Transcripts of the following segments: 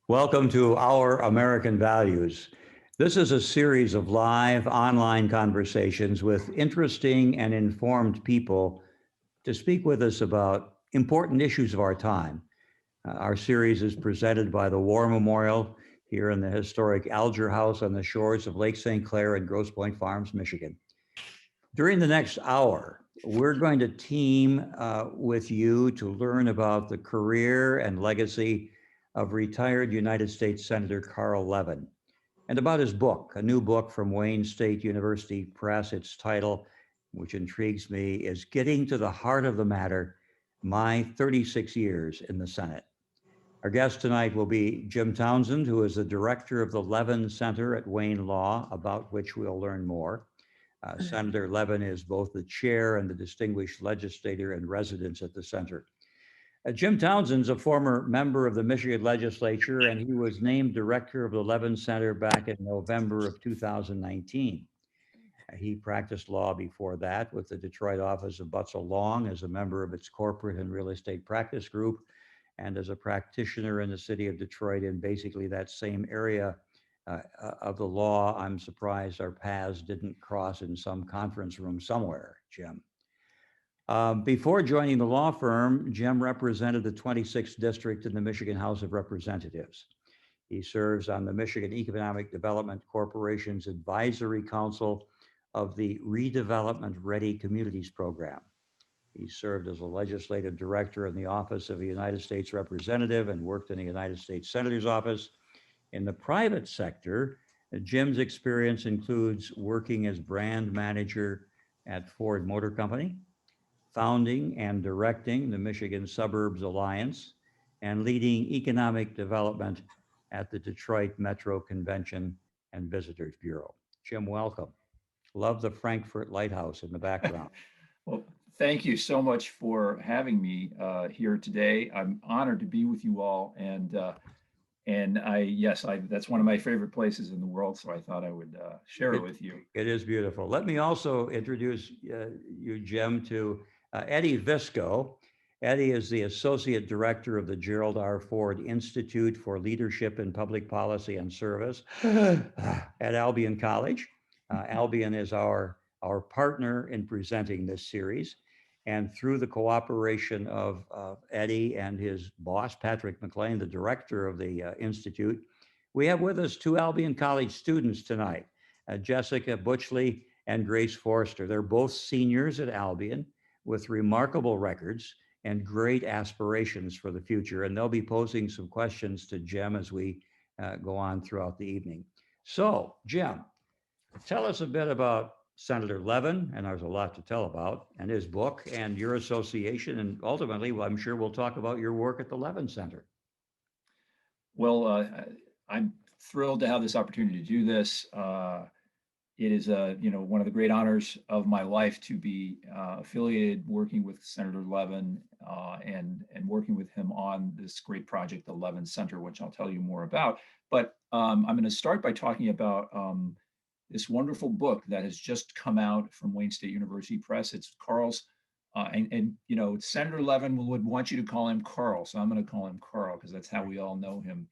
Welcome to Our American Values. This is a series of live online conversations with interesting and informed people to speak with us about important issues of our time. Our series is presented by the War Memorial here in the historic Alger House on the shores of Lake St. Clair and Grosse Pointe Farms, Michigan. During the next hour, we're going to team with you to learn about the career and legacy of retired United States Senator Carl Levin and about his book, a new book from Wayne State University Press. Its title, which intrigues me, is Getting to the Heart of the Matter, My 36 Years in the Senate. Our guest tonight will be Jim Townsend, who is the director of the Levin Center at Wayne Law, about which we'll learn more. Senator Levin is both the chair and the distinguished legislator in residence at the center. Jim Townsend's a former member of the Michigan legislature, and he was named director of the Levin Center back in November of 2019. He practiced law before that with the Detroit office of Butzel Long as a member of its corporate and real estate practice group, and as a practitioner in the city of Detroit in basically that same area of the law. I'm surprised our paths didn't cross in some conference room somewhere, Jim. Before joining the law firm, Jim represented the 26th district in the Michigan House of Representatives. He serves on the Michigan Economic Development Corporation's Advisory Council of the Redevelopment Ready Communities Program. He served as a legislative director in the Office of the United States Representative and worked in the United States Senator's office. In the private sector, Jim's experience includes working as brand manager at Ford Motor Company, founding and directing the Michigan Suburbs Alliance, and leading economic development at the Detroit Metro Convention and Visitors Bureau. Jim, welcome. Love the Frankfurt Lighthouse in the background. Well, thank you so much for having me here today. I'm honored to be with you all, and that's one of my favorite places in the world. So I thought I would share it with you. It is beautiful. Let me also introduce you, Jim, to Eddie Visco. Eddie is the Associate Director of the Gerald R. Ford Institute for Leadership in Public Policy and Service at Albion College. Albion is our partner in presenting this series. And through the cooperation of Eddie and his boss, Patrick McLean, the director of the Institute, we have with us two Albion College students tonight, Jessica Butchley and Grace Forster. They're both seniors at Albion with remarkable records and great aspirations for the future. And they'll be posing some questions to Jim as we go on throughout the evening. So, Jim, tell us a bit about Senator Levin, and there's a lot to tell about, and his book and your association. And ultimately, well, I'm sure we'll talk about your work at the Levin Center. Well, I'm thrilled to have this opportunity to do this. It is one of the great honors of my life to be affiliated working with Senator Levin and working with him on this great project, the Levin Center, which I'll tell you more about. But I'm going to start by talking about this wonderful book that has just come out from Wayne State University Press. It's Carl's, Senator Levin would want you to call him Carl, so I'm going to call him Carl because that's how we all know him.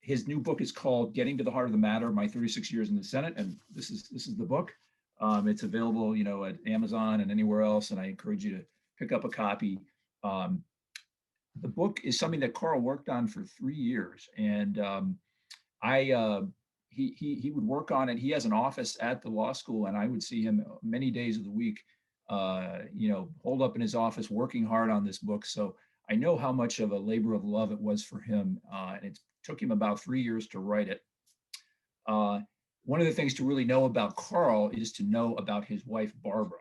His new book is called Getting to the Heart of the Matter, My 36 Years in the Senate, and this is the book. It's available, at Amazon and anywhere else, and I encourage you to pick up a copy. The book is something that Carl worked on for 3 years, and he would work on it. He has an office at the law school, and I would see him many days of the week, holed up in his office working hard on this book. So I know how much of a labor of love it was for him, and it took him about 3 years to write it. One of the things to really know about Carl is to know about his wife, Barbara.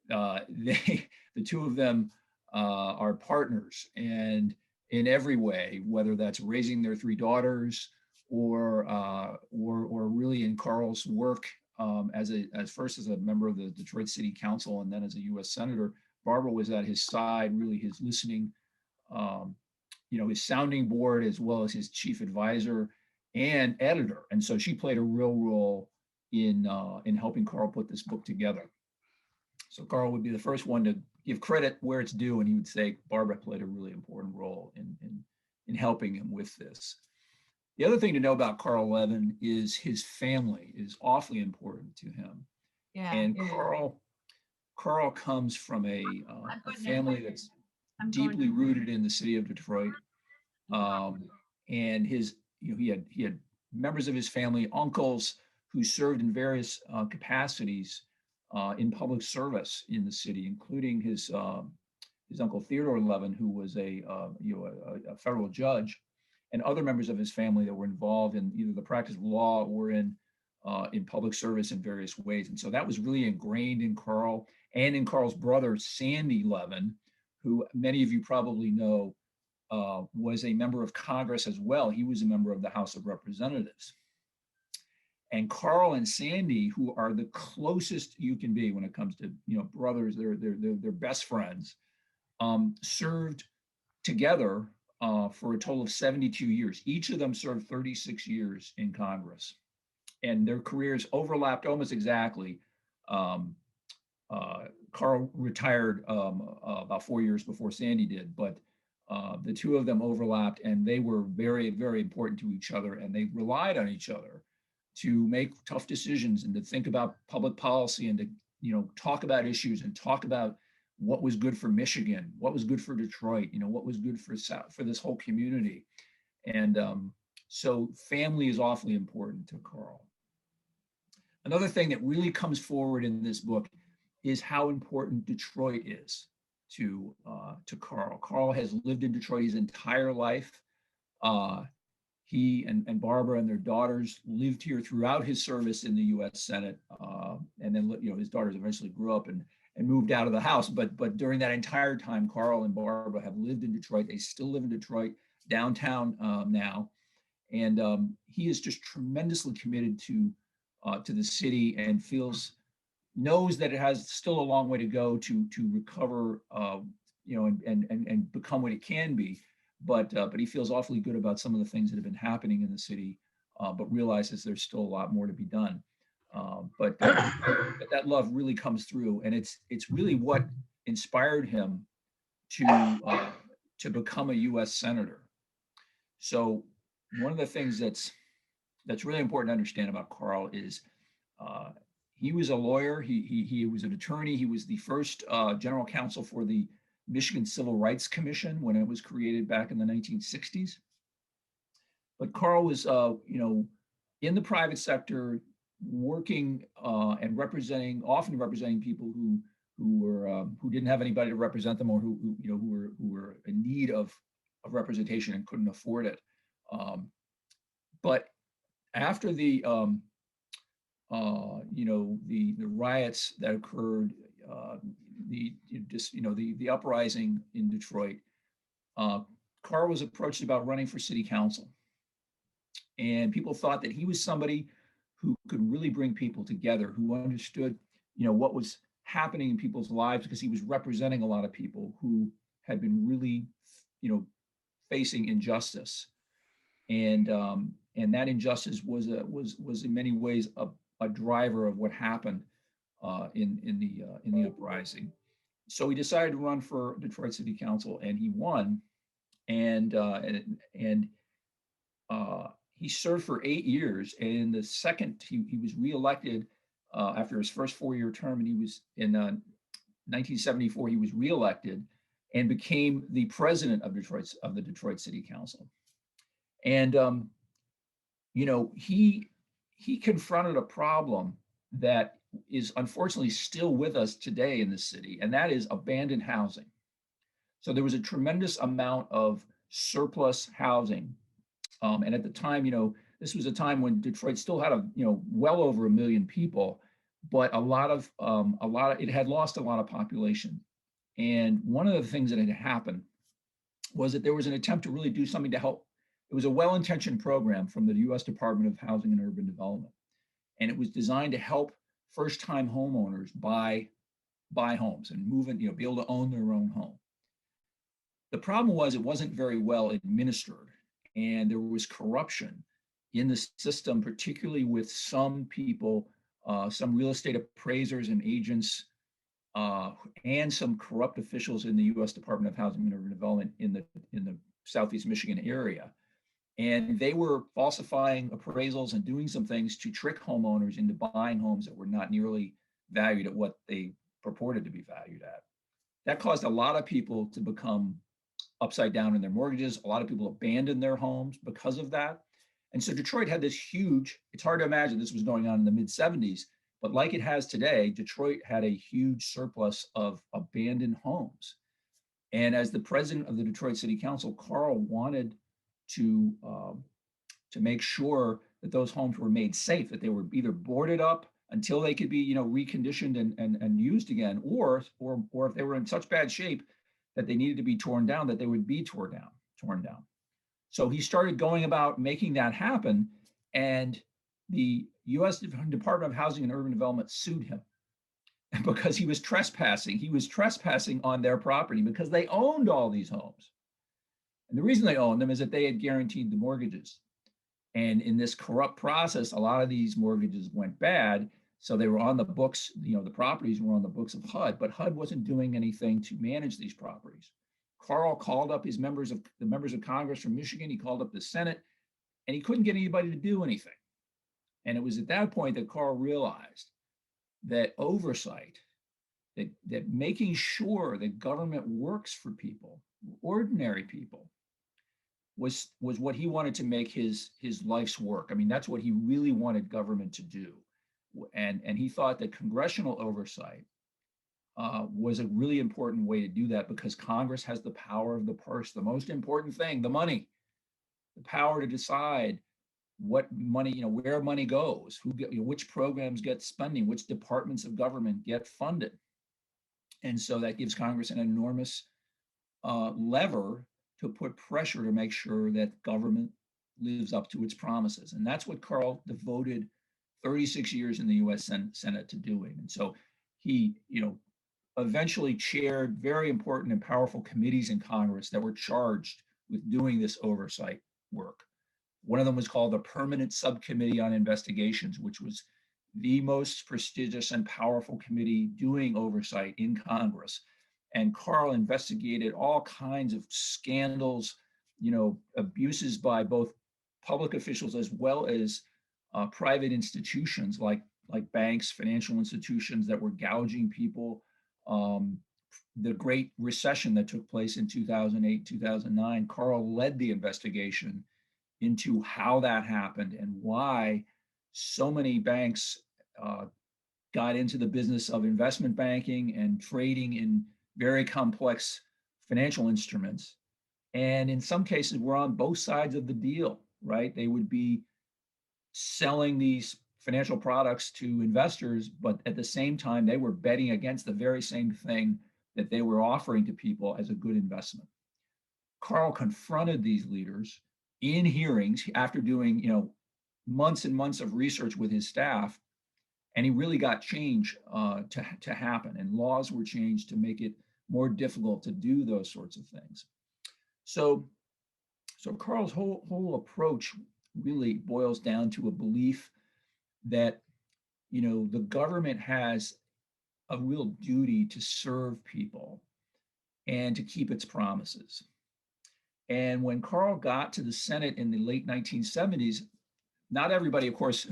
The two of them are partners, and in every way, whether that's raising their 3 daughters or really in Carl's work as first as a member of the Detroit City Council and then as a U.S. Senator, Barbara was at his side, really his listening, his sounding board, as well as his chief advisor and editor. And so she played a real role in helping Carl put this book together. So Carl would be the first one to give credit where it's due, and he would say Barbara played a really important role in in helping him with this. The other thing to know about Carl Levin is his family is awfully important to him. Yeah. And Carl comes from a family that's deeply rooted in the city of Detroit. And his, he had members of his family, uncles who served in various capacities in public service in the city, including his uncle Theodore Levin, who was a federal judge, and other members of his family that were involved in either the practice of law or in public service in various ways. And so that was really ingrained in Carl and in Carl's brother, Sandy Levin, who many of you probably know was a member of Congress as well. He was a member of the House of Representatives. And Carl and Sandy, who are the closest you can be when it comes to brothers, they're best friends, served together for a total of 72 years. Each of them served 36 years in Congress, and their careers overlapped almost exactly. Carl retired about 4 years before Sandy did, but the two of them overlapped, and they were very, very important to each other, and they relied on each other to make tough decisions and to think about public policy and to talk about issues and talk about what was good for Michigan, what was good for Detroit, what was good for this whole community. And so family is awfully important to Carl. Another thing that really comes forward in this book is how important Detroit is to Carl. Carl has lived in Detroit his entire life. He and Barbara and their daughters lived here throughout his service in the U.S. Senate, and then his daughters eventually grew up and moved out of the house. But during that entire time, Carl and Barbara have lived in Detroit. They still live in Detroit, downtown now, and he is just tremendously committed to the city and knows that it has still a long way to go to recover, and become what it can be. But he feels awfully good about some of the things that have been happening in the city, but realizes there's still a lot more to be done. But that love really comes through, and it's really what inspired him to become a U.S. Senator. So one of the things that's really important to understand about Carl is he was a lawyer. He was an attorney. He was the first general counsel for the Michigan Civil Rights Commission when it was created back in the 1960s. But Carl was, in the private sector, working and often representing people who didn't have anybody to represent them, or who were in need of representation and couldn't afford it. But after the riots that occurred, the uprising in Detroit, Carl was approached about running for city council, and people thought that he was somebody who could really bring people together, who understood, what was happening in people's lives, because he was representing a lot of people who had been really, facing injustice, and that injustice was in many ways a driver of what happened in the uprising. So he decided to run for Detroit City Council, and he won. And he served for 8 years. And in the second, he was reelected after his first 4-year term, and he was in 1974. He was reelected and became the president of the Detroit City Council. And he confronted a problem that is unfortunately still with us today in the city, and that is abandoned housing. So there was a tremendous amount of surplus housing, and at the time, this was a time when Detroit still had well over 1 million people, but it had lost a lot of population. And one of the things that had happened was that there was an attempt to really do something to help. It was a well-intentioned program from the U.S. Department of Housing and Urban Development, and it was designed to help first-time homeowners buy homes and move in, be able to own their own home. The problem was it wasn't very well administered, and there was corruption in the system, particularly with some people, some real estate appraisers and agents, and some corrupt officials in the U.S. Department of Housing and Urban Development in the Southeast Michigan area. And they were falsifying appraisals and doing some things to trick homeowners into buying homes that were not nearly valued at what they purported to be valued at. That caused a lot of people to become upside down in their mortgages. A lot of people abandoned their homes because of that. And so Detroit had this huge, it's hard to imagine this was going on in the mid 70s, but like it has today, Detroit had a huge surplus of abandoned homes. And as the president of the Detroit City Council, Carl wanted to make sure that those homes were made safe, that they were either boarded up until they could be, reconditioned and used again, or if they were in such bad shape that they needed to be torn down, that they would be torn down. So he started going about making that happen, and the U.S. Department of Housing and Urban Development sued him because he was trespassing. He was trespassing on their property because they owned all these homes. And the reason they owned them is that they had guaranteed the mortgages. And in this corrupt process, a lot of these mortgages went bad. So they were on the books, the properties were on the books of HUD, but HUD wasn't doing anything to manage these properties. Carl called up the members of Congress from Michigan. He called up the Senate, and he couldn't get anybody to do anything. And it was at that point that Carl realized that oversight, that making sure that government works for people, ordinary people, was what he wanted to make his life's work. I mean, that's what he really wanted government to do. And he thought that congressional oversight was a really important way to do that, because Congress has the power of the purse, the most important thing, the money, the power to decide what money, where money goes, which programs get spending, which departments of government get funded. And so that gives Congress an enormous lever to put pressure to make sure that government lives up to its promises. And that's what Carl devoted 36 years in the US Senate to doing. And so he, eventually chaired very important and powerful committees in Congress that were charged with doing this oversight work. One of them was called the Permanent Subcommittee on Investigations, which was the most prestigious and powerful committee doing oversight in Congress. And Carl investigated all kinds of scandals, abuses by both public officials as well as private institutions like banks, financial institutions that were gouging people. The Great Recession that took place in 2008, 2009, Carl led the investigation into how that happened and why so many banks got into the business of investment banking and trading in very complex financial instruments. And in some cases, were on both sides of the deal, right? They would be selling these financial products to investors, but at the same time, they were betting against the very same thing that they were offering to people as a good investment. Carl confronted these leaders in hearings after doing, months and months of research with his staff, and he really got change to happen, and laws were changed to make it more difficult to do those sorts of things. So Carl's whole approach really boils down to a belief that, the government has a real duty to serve people and to keep its promises. And when Carl got to the Senate in the late 1970s, not everybody, of course,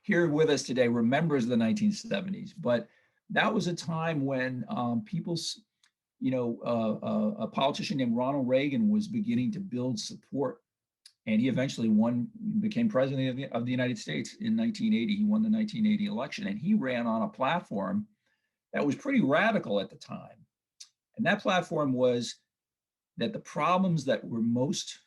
here with us today remembers the 1970s, but that was a time when a politician named Ronald Reagan was beginning to build support. And he eventually became president of the United States in 1980. He won the 1980 election, and he ran on a platform that was pretty radical at the time. And that platform was that the problems that were most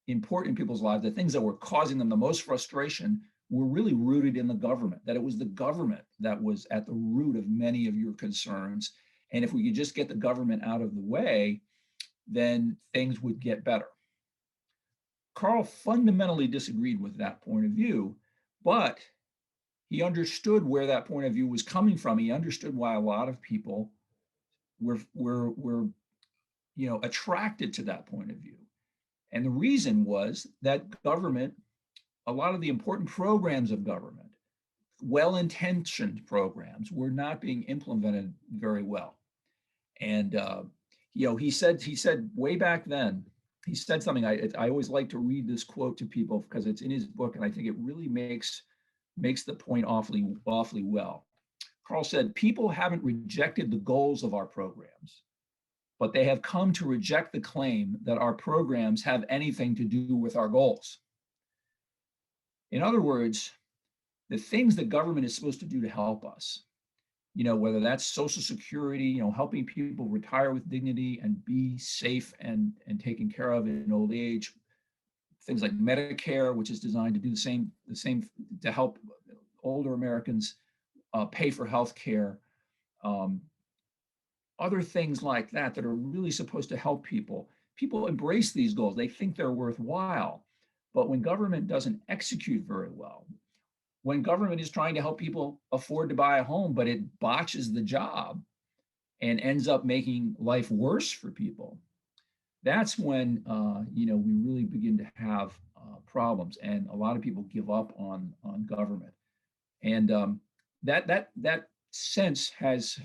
important in people's lives, the things that were causing them the most frustration, were really rooted in the government, that it was the government that was at the root of many of your concerns. And if we could just get the government out of the way, then things would get better. Carl fundamentally disagreed with that point of view, but he understood where that point of view was coming from. He understood why a lot of people were attracted to that point of view. And the reason was that government, a lot of the important programs of government, well-intentioned programs, were not being implemented very well. And he said way back then he said something, I always like to read this quote to people because it's in his book, and I think it really makes the point awfully well. Carl said, people haven't rejected the goals of our programs, but they have come to reject the claim that our programs have anything to do with our goals. In other words, the things that government is supposed to do to help us, whether that's Social Security, helping people retire with dignity and be safe and taken care of in old age, things like Medicare, which is designed to do the same to help older Americans pay for health care, other things like that are really supposed to help people. People embrace these goals. They think they're worthwhile. But when government doesn't execute very well, when government is trying to help people afford to buy a home, but it botches the job and ends up making life worse for people, that's when we really begin to have problems, and a lot of people give up on government. And that sense has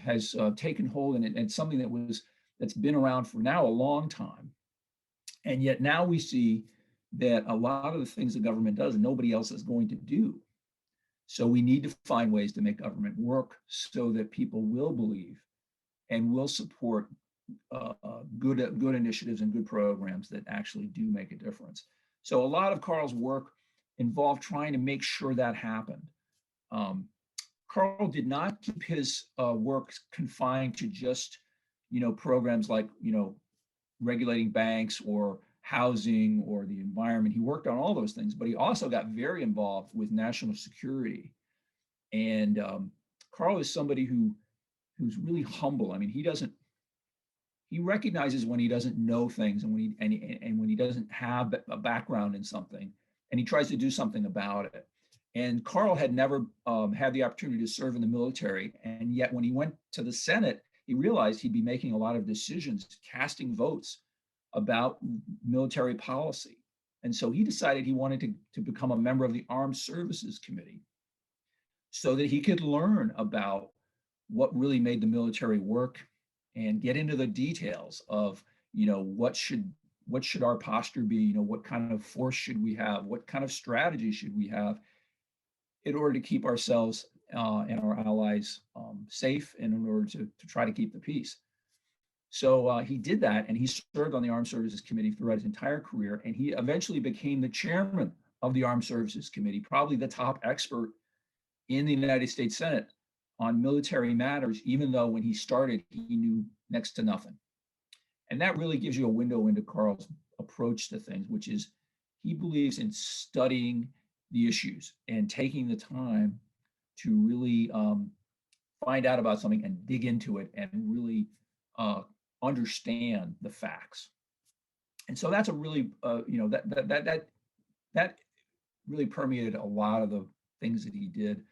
taken hold, and it's something that's been around for now a long time. And yet now we see that a lot of the things the government does, nobody else is going to do. So we need to find ways to make government work so that people will believe and will support good initiatives and good programs that actually do make a difference. So a lot of Carl's work involved trying to make sure that happened. Carl did not keep his work confined to just, programs like, regulating banks or housing or the environment. He worked on all those things, but he also got very involved with national security. And Carl is somebody who's really humble. I mean, he recognizes when he doesn't know things, and when he doesn't have a background in something, and he tries to do something about it. And Carl had never had the opportunity to serve in the military, and yet when he went to the Senate, he realized he'd be making a lot of decisions, casting votes about military policy. And so he decided he wanted to become a member of the Armed Services Committee so that he could learn about what really made the military work and get into the details of, what should our posture be, what kind of force should we have, what kind of strategy should we have in order to keep ourselves and our allies safe, and in order to try to keep the peace. So he did that, and he served on the Armed Services Committee throughout his entire career, and he eventually became the chairman of the Armed Services Committee, probably the top expert in the United States Senate on military matters, even though when he started, he knew next to nothing. And that really gives you a window into Carl's approach to things, which is he believes in studying the issues and taking the time to really find out about something and dig into it and really understand the facts. And so that's a really, that really permeated a lot of the things that he did.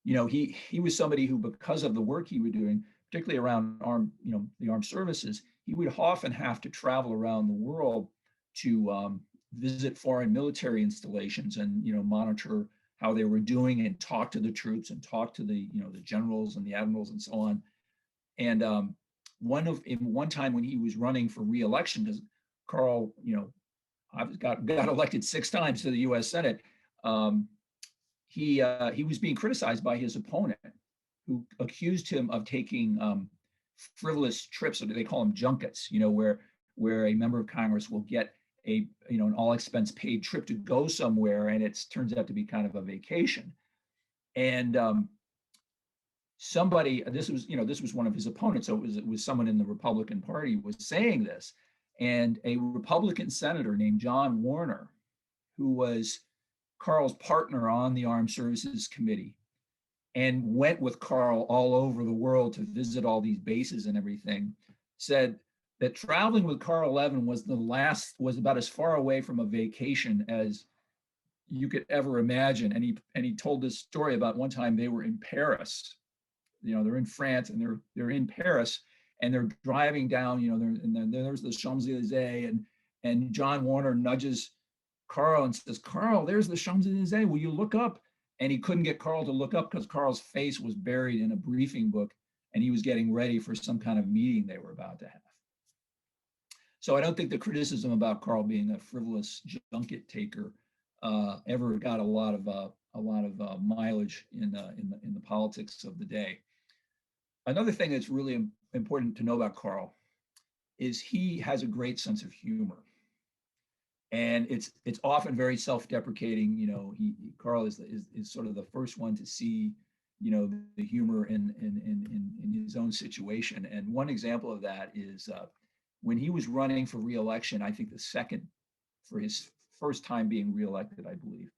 He was somebody who, because of the work he was doing, particularly around the armed services, he would often have to travel around the world to visit foreign military installations and monitor how they were doing and talk to the troops and talk to the generals and the admirals and so on. And one time when he was running for re-election, because Carl, got elected 6 times to the U.S. Senate, he was being criticized by his opponent, who accused him of taking frivolous trips, or they call them junkets, where a member of Congress will get an all expense paid trip to go somewhere, and it turns out to be kind of a vacation. And this was one of his opponents, so it was someone in the Republican Party was saying this, and a Republican senator named John Warner, who was Carl's partner on the Armed Services Committee, and went with Carl all over the world to visit all these bases and everything, said that traveling with Carl Levin was about as far away from a vacation as you could ever imagine. And he told this story about one time they were in Paris. They're in France and they're in Paris, and they're driving down, and there's the Champs-Élysées, and John Warner nudges Carl and says, "Carl, there's the Champs-Élysées. Will you look up?" And he couldn't get Carl to look up because Carl's face was buried in a briefing book, and he was getting ready for some kind of meeting they were about to have. So I don't think the criticism about Carl being a frivolous junket taker ever got a lot of mileage in the politics of the day. Another thing that's really important to know about Carl is he has a great sense of humor, and it's often very self-deprecating. You know, Carl is sort of the first one to see, you know, the humor in his own situation. And one example of that is when he was running for re-election, I think the second for his first time being reelected, I believe.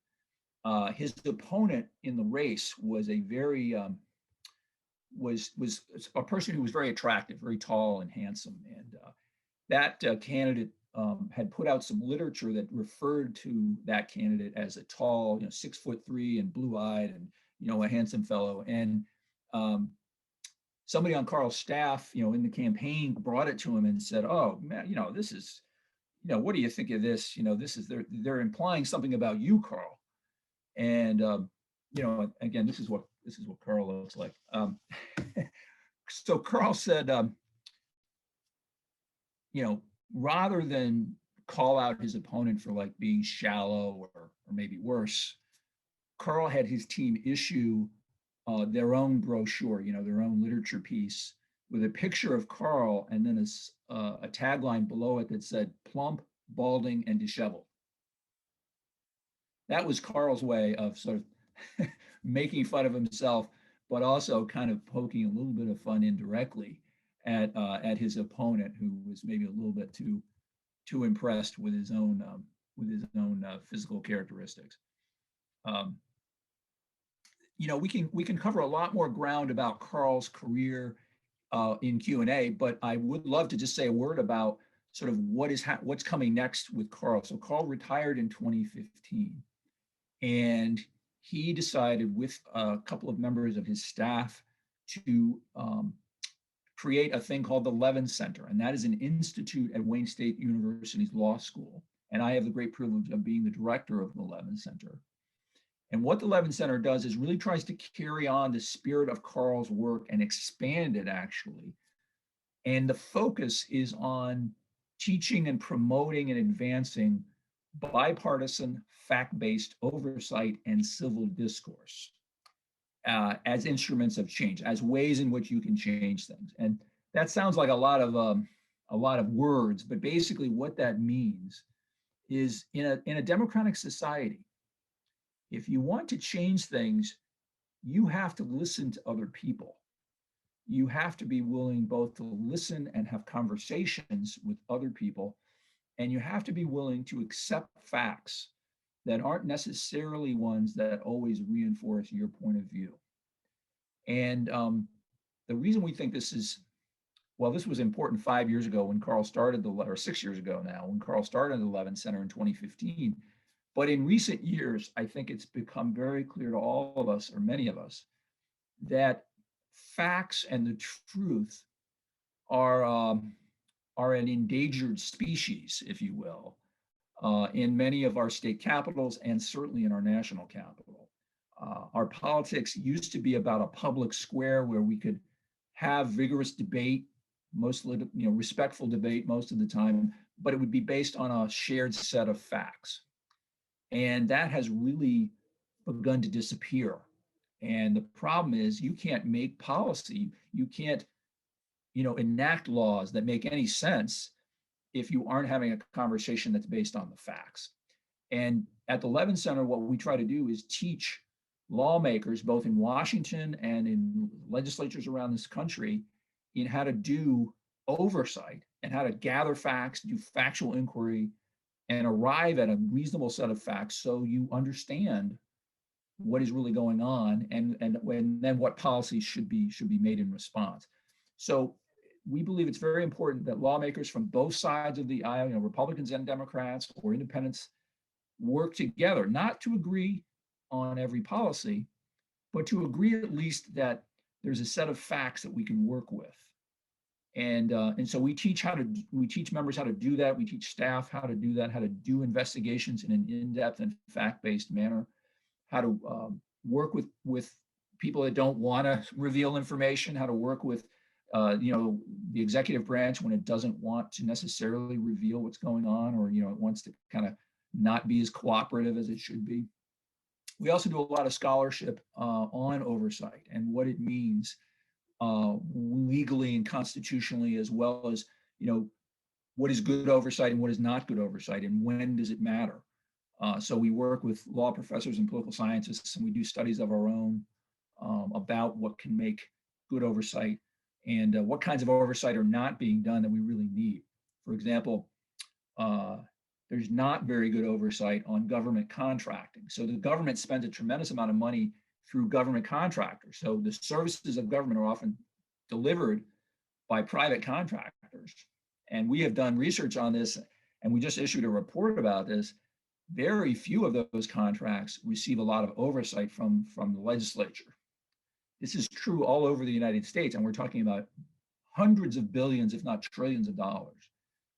His opponent in the race was a very was a person who was very attractive, very tall and handsome, and that candidate had put out some literature that referred to that candidate as a tall, 6'3" and blue-eyed, and a handsome fellow. And somebody on Carl's staff, in the campaign, brought it to him and said, "Oh man, this is, what do you think of this? This is they're implying something about you, Carl." And again, this is what Carl looks like. So Carl said, rather than call out his opponent for like being shallow or maybe worse, Carl had his team issue their own brochure, their own literature piece with a picture of Carl and then a tagline below it that said plump, balding, and disheveled. That was Carl's way of sort of making fun of himself, but also kind of poking a little bit of fun indirectly at his opponent, who was maybe a little bit too impressed with his own physical characteristics. We can cover a lot more ground about Carl's career in Q&A, but I would love to just say a word about sort of what's coming next with Carl. So Carl retired in 2015, and he decided with a couple of members of his staff to create a thing called the Levin Center. And that is an institute at Wayne State University's law school. And I have the great privilege of being the director of the Levin Center. And what the Levin Center does is really tries to carry on the spirit of Carl's work and expand it, actually. And the focus is on teaching and promoting and advancing bipartisan, fact-based oversight and civil discourse as instruments of change, as ways in which you can change things. And that sounds like a lot of words, but basically what that means is in a democratic society, if you want to change things, you have to listen to other people. You have to be willing both to listen and have conversations with other people, and you have to be willing to accept facts that aren't necessarily ones that always reinforce your point of view. And the reason we think this was important 5 years ago when Carl started or 6 years ago now, when Carl started the Levin Center in 2015. But in recent years, I think it's become very clear to all of us, or many of us, that facts and the truth are an endangered species, if you will, in many of our state capitals and certainly in our national capital. Our politics used to be about a public square where we could have vigorous debate, mostly respectful debate most of the time, but it would be based on a shared set of facts. And that has really begun to disappear. And the problem is you can't make policy, you can't enact laws that make any sense if you aren't having a conversation that's based on the facts. And at the Levin Center, what we try to do is teach lawmakers, both in Washington and in legislatures around this country, in how to do oversight and how to gather facts, do factual inquiry, and arrive at a reasonable set of facts so you understand what is really going on and then what policies should be made in response. So we believe it's very important that lawmakers from both sides of the aisle, Republicans and Democrats or independents, work together, not to agree on every policy, but to agree at least that there's a set of facts that we can work with. And so we teach members how to do that. We teach staff how to do that, how to do investigations in an in-depth and fact-based manner, how to work with people that don't want to reveal information, how to work with The executive branch, when it doesn't want to necessarily reveal what's going on, or, it wants to kind of not be as cooperative as it should be. We also do a lot of scholarship on oversight and what it means legally and constitutionally, as well as, what is good oversight and what is not good oversight, and when does it matter. So we work with law professors and political scientists, and we do studies of our own about what can make good oversight, and what kinds of oversight are not being done that we really need. For example, there's not very good oversight on government contracting. So the government spends a tremendous amount of money through government contractors. So the services of government are often delivered by private contractors. And we have done research on this, and we just issued a report about this. Very few of those contracts receive a lot of oversight from the legislature. This is true all over the United States, and we're talking about hundreds of billions, if not trillions of dollars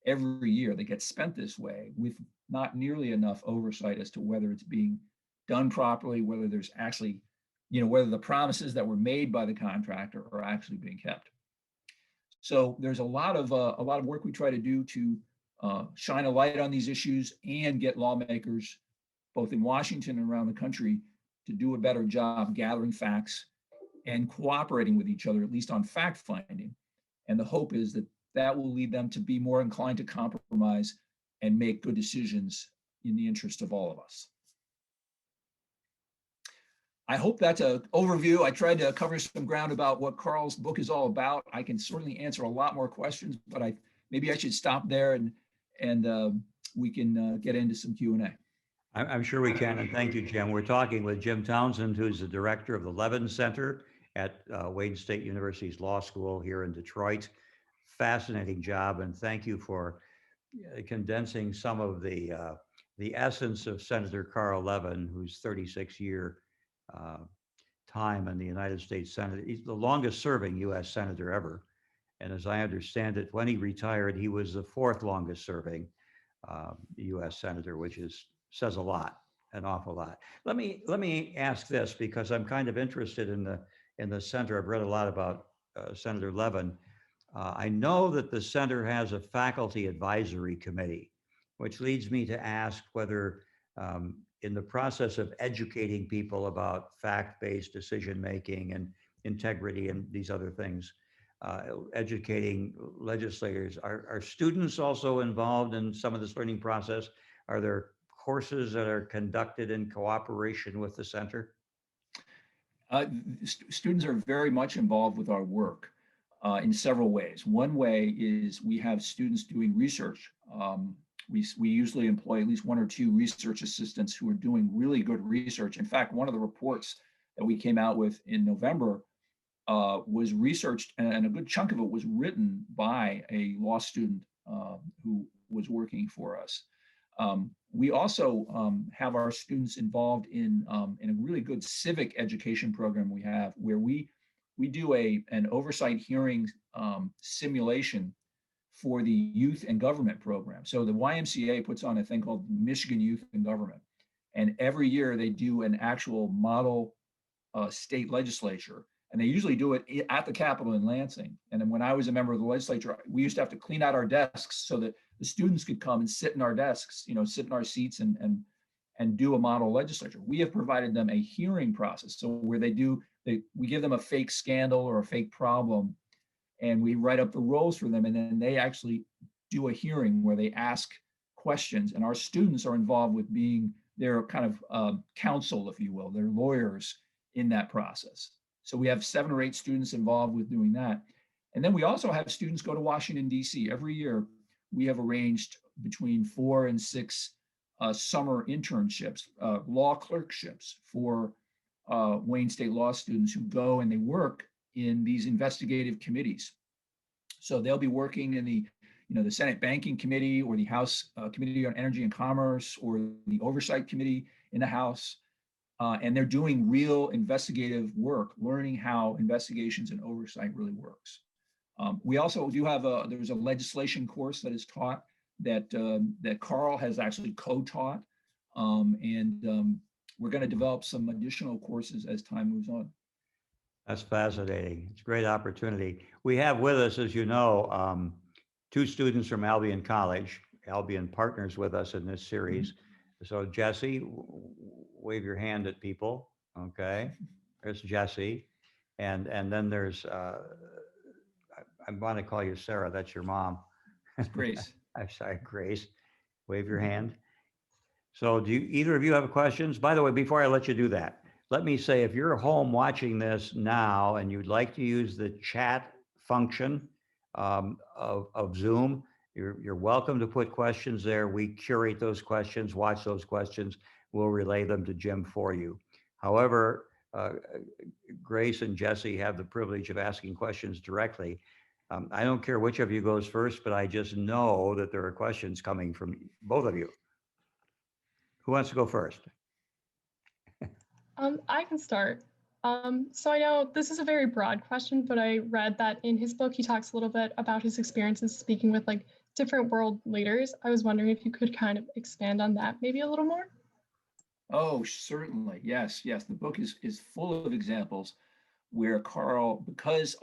every year that get spent this way, with not nearly enough oversight as to whether it's being done properly, whether there's actually, whether the promises that were made by the contractor are actually being kept. So there's a lot of work we try to do to shine a light on these issues and get lawmakers, both in Washington and around the country, to do a better job gathering facts and cooperating with each other, at least on fact finding. And the hope is that will lead them to be more inclined to compromise and make good decisions in the interest of all of us. I hope that's an overview. I tried to cover some ground about what Carl's book is all about. I can certainly answer a lot more questions, but maybe I should stop there and we can get into some Q&A. I'm sure we can, and thank you, Jim. We're talking with Jim Townsend, who's the director of the Levin Center at Wayne State University's Law School here in Detroit. Fascinating job, and thank you for condensing some of the essence of Senator Carl Levin, whose 36-year time in the United States Senate. He's the longest serving U.S. Senator ever. And as I understand it, when he retired, he was the fourth longest serving U.S. Senator, which says a lot, an awful lot. Let me ask this, because I'm kind of interested in the center. I've read a lot about Senator Levin. I know that the center has a faculty advisory committee, which leads me to ask whether in the process of educating people about fact-based decision-making and integrity and these other things, educating legislators, are students also involved in some of this learning process? Are there courses that are conducted in cooperation with the center? Students are very much involved with our work in several ways. One way is we have students doing research. We usually employ at least one or two research assistants who are doing really good research. In fact, one of the reports that we came out with in November was researched, and a good chunk of it was written by a law student who was working for us. We also have our students involved in a really good civic education program we have, where we do an oversight hearing simulation for the youth and government program. So the YMCA puts on a thing called Michigan Youth and Government. And every year they do an actual model state legislature. And they usually do it at the Capitol in Lansing. And then when I was a member of the legislature, we used to have to clean out our desks so that the students could come and sit in our desks, sit in our seats and do a model legislature. We have provided them a hearing process. So where we give them a fake scandal or a fake problem, and we write up the roles for them, and then they actually do a hearing where they ask questions, and our students are involved with being their kind of counsel, if you will, their lawyers in that process. So we have 7 or 8 students involved with doing that. And then we also have students go to Washington, D.C. Every year. We have arranged between 4 and 6 summer internships, law clerkships for Wayne State law students who go and they work in these investigative committees. So they'll be working in the Senate Banking Committee, or the House Committee on Energy and Commerce, or the Oversight Committee in the House. And they're doing real investigative work, learning how investigations and oversight really works. We also do have there's a legislation course that is taught that Carl has actually co-taught. And we're going to develop some additional courses as time moves on. That's fascinating. It's a great opportunity. We have with us, as you know, two students from Albion College. Albion partners with us in this series. So Jesse, wave your hand at people. Okay, there's Jesse, and then there's I want to call you Sarah. That's your mom. It's Grace. I'm sorry, Grace. Wave your hand. So do either of you have questions? By the way, before I let you do that, let me say, if you're home watching this now and you'd like to use the chat function of Zoom, you're welcome to put questions there. We curate those questions, watch those questions. We'll relay them to Jim for you. However, Grace and Jesse have the privilege of asking questions directly. I don't care which of you goes first, but I just know that there are questions coming from both of you. Who wants to go first? I can start. So I know this is a very broad question, but I read that in his book, he talks a little bit about his experiences speaking with like different world leaders. I was wondering if you could kind of expand on that maybe a little more. Oh, certainly. Yes, yes. The book is full of examples where Carl, because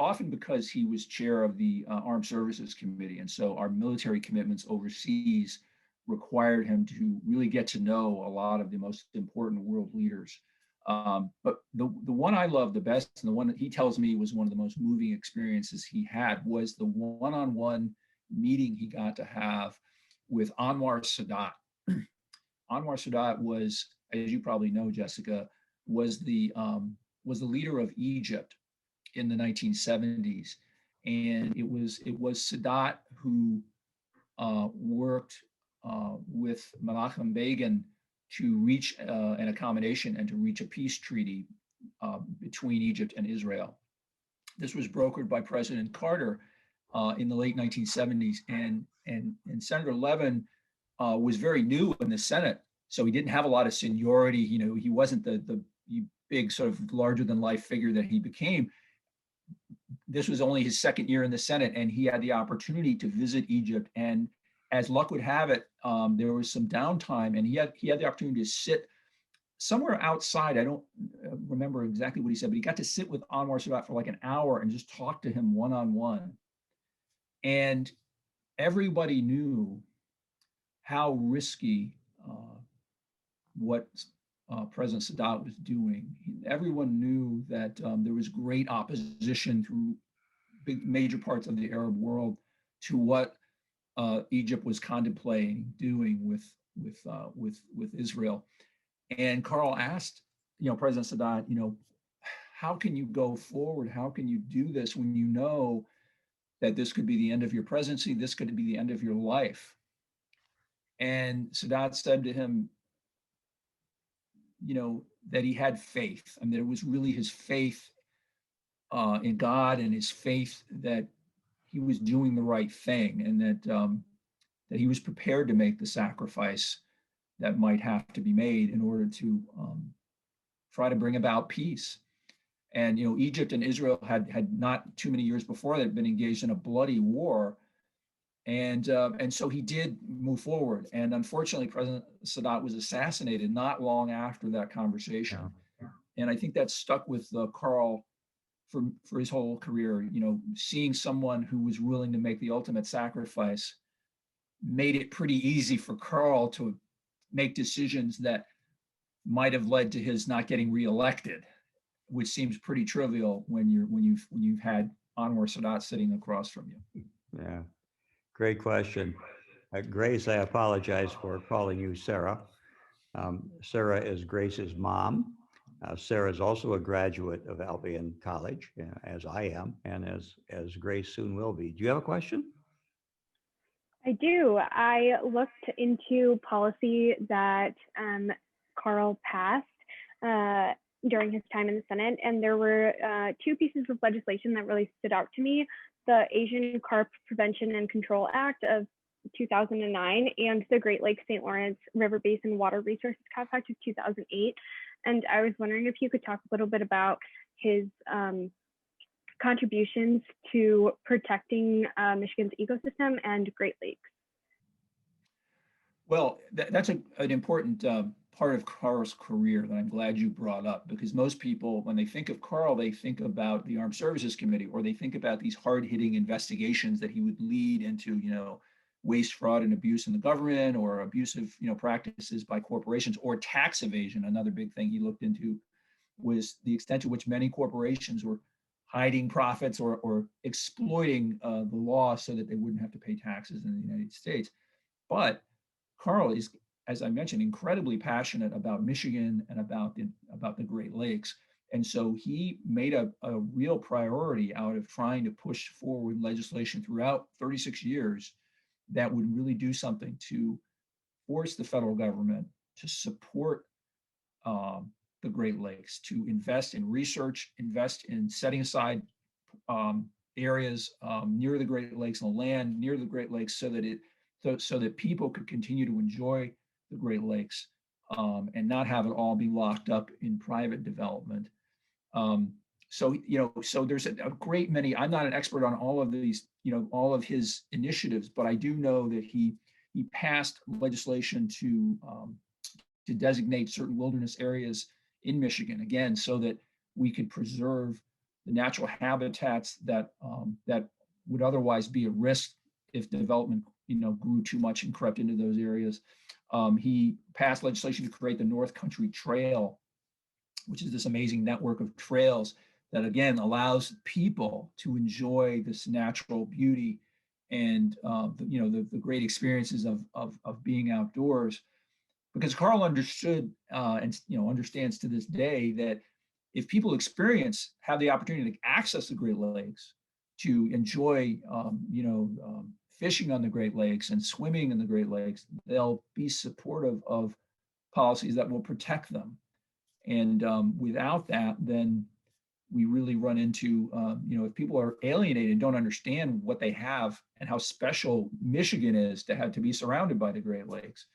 he was chair of the Armed Services Committee, and so our military commitments overseas required him to really get to know a lot of the most important world leaders. But the one I love the best, and the one that he tells me was one of the most moving experiences he had, was the one-on-one meeting he got to have with Anwar Sadat. Anwar Sadat was, as you probably know, Jessica, was the leader of Egypt in the 1970s, and it was Sadat who worked with Menachem Begin to reach an accommodation and to reach a peace treaty between Egypt and Israel. This was brokered by President Carter in the late 1970s, and Senator Levin was very new in the Senate, so he didn't have a lot of seniority. You know, he wasn't the big sort of larger than life figure that he became. This was only his second year in the Senate, and he had the opportunity to visit Egypt. And as luck would have it, there was some downtime, and he had the opportunity to sit somewhere outside. I don't remember exactly what he said, but he got to sit with Anwar Sadat for like an hour and just talk to him one-on-one. And everybody knew how risky what President Sadat was doing. Everyone knew that there was great opposition through major parts of the Arab world to what Egypt was contemplating doing with Israel. And Carl asked, President Sadat, how can you go forward? How can you do this when you know that this could be the end of your presidency? This could be the end of your life. And Sadat said to him, that he had faith, and that it was really his faith in God and his faith that he was doing the right thing, and that he was prepared to make the sacrifice that might have to be made in order to try to bring about peace. And Egypt and Israel had not too many years before that been engaged in a bloody war, and so he did move forward. And unfortunately, President Sadat was assassinated not long after that conversation. Yeah. And I think that stuck with Carl for his whole career. Seeing someone who was willing to make the ultimate sacrifice made it pretty easy for Carl to make decisions that might have led to his not getting reelected, which seems pretty trivial when you've had Anwar Sadat sitting across from you. Yeah, great question. Grace, I apologize for calling you Sarah. Sarah is Grace's mom. Sarah is also a graduate of Albion College, as I am, and as Grace soon will be. Do you have a question? I do. I looked into policy that Carl passed during his time in the Senate, and there were two pieces of legislation that really stood out to me: the Asian Carp Prevention and Control Act of 2009 and the Great Lakes St. Lawrence River Basin Water Resources Compact of 2008. And I was wondering if you could talk a little bit about his contributions to protecting Michigan's ecosystem and Great Lakes. Well, that's an important part of Carl's career that I'm glad you brought up, because most people, when they think of Carl, they think about the Armed Services Committee, or they think about these hard-hitting investigations that he would lead into, waste, fraud, and abuse in the government, or abusive, practices by corporations, or tax evasion. Another big thing he looked into was the extent to which many corporations were hiding profits or exploiting the law so that they wouldn't have to pay taxes in the United States. But Carl is, as I mentioned, incredibly passionate about Michigan and about the Great Lakes. And so he made a real priority out of trying to push forward legislation throughout 36 years that would really do something to force the federal government to support the Great Lakes, to invest in research, invest in setting aside areas near the Great Lakes and land near the Great Lakes so that people could continue to enjoy the Great Lakes and not have it all be locked up in private development. So there's a great many. I'm not an expert on all of these, all of his initiatives, but I do know that he passed legislation to designate certain wilderness areas in Michigan, again, so that we could preserve the natural habitats that would otherwise be at risk if development, grew too much and crept into those areas. He passed legislation to create the North Country Trail, which is this amazing network of trails that, again, allows people to enjoy this natural beauty and the great experiences of being outdoors. Because Carl understood and understands to this day that if people have the opportunity to access the Great Lakes, to enjoy fishing on the Great Lakes and swimming in the Great Lakes, they'll be supportive of policies that will protect them. And without that, then we really run into, if people are alienated and don't understand what they have and how special Michigan is to have to be surrounded by the Great Lakes,